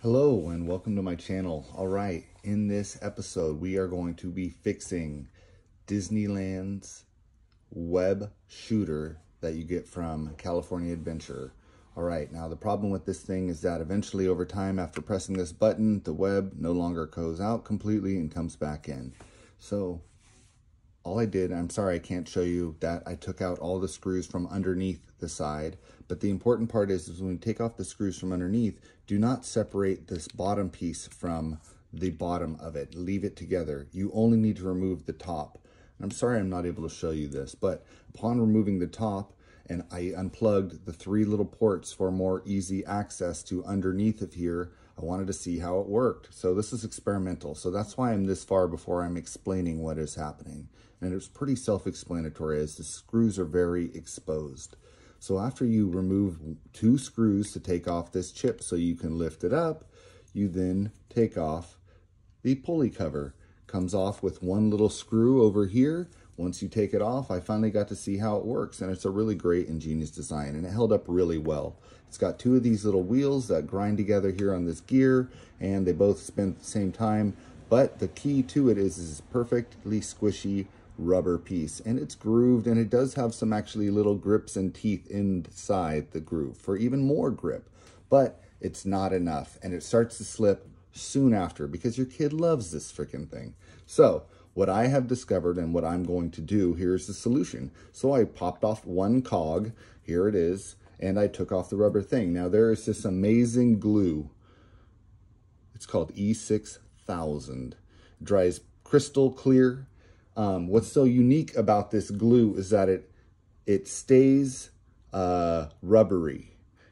Hello and welcome to my channel. All right, in this episode we are going to be fixing Disneyland's web shooter that you get from California Adventure. All right, now the problem with this thing is that eventually over time after pressing this button, the web no longer goes out completely and comes back in. So all I did, I'm sorry I can't show you that I took out all the screws from underneath the side, but the important part is when you take off the screws from underneath, do not separate this bottom piece from the bottom of it. Leave it together. You only need to remove the top. I'm sorry I'm not able to show you this, but upon removing the top, and I unplugged the 3 little ports for more easy access to underneath of here, I wanted to see how it worked. So this is experimental. So that's why I'm this far before I'm explaining what is happening. And it's pretty self-explanatory as the screws are very exposed. So after you remove 2 screws to take off this chip so you can lift it up, you then take off the pulley cover. Comes off with 1 little screw over here. Once you take it off, I finally got to see how it works, and it's a really great, ingenious design, and it held up really well. It's got 2 of these little wheels that grind together here on this gear, and they both spin at the same time, but the key to it is this perfectly squishy rubber piece, and it's grooved, and it does have some actually little grips and teeth inside the groove for even more grip, but it's not enough, and it starts to slip soon after because your kid loves this freaking thing. So what I have discovered and what I'm going to do, here's the solution. So I popped off 1 cog, here it is, and I took off the rubber thing. Now there is this amazing glue. It's called E6000. It dries crystal clear. What's so unique about this glue is that it stays rubbery.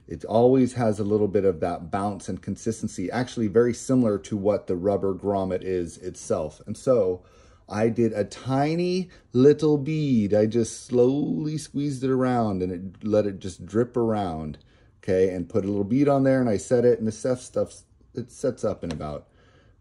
It always has a little bit of that bounce and consistency, actually very similar to what the rubber grommet is itself. And so I did a tiny little bead. I just slowly squeezed it around and let it just drip around, okay, and put a little bead on there, and I set it, and the stuff, it sets up in about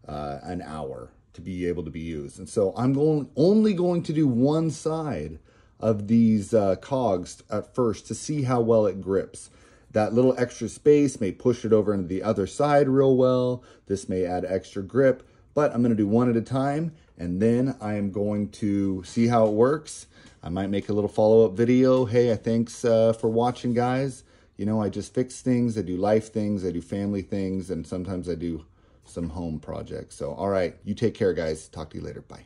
an hour to be able to be used. And so I'm only going to do one side of these cogs at first to see how well it grips. That little extra space may push it over into the other side real well. This may add extra grip, but I'm going to do one at a time, and then I am going to see how it works. I might make a little follow-up video. Hey, thanks for watching, guys. You know, I just fix things. I do life things. I do family things, and sometimes I do some home projects. So, all right, you take care, guys. Talk to you later. Bye.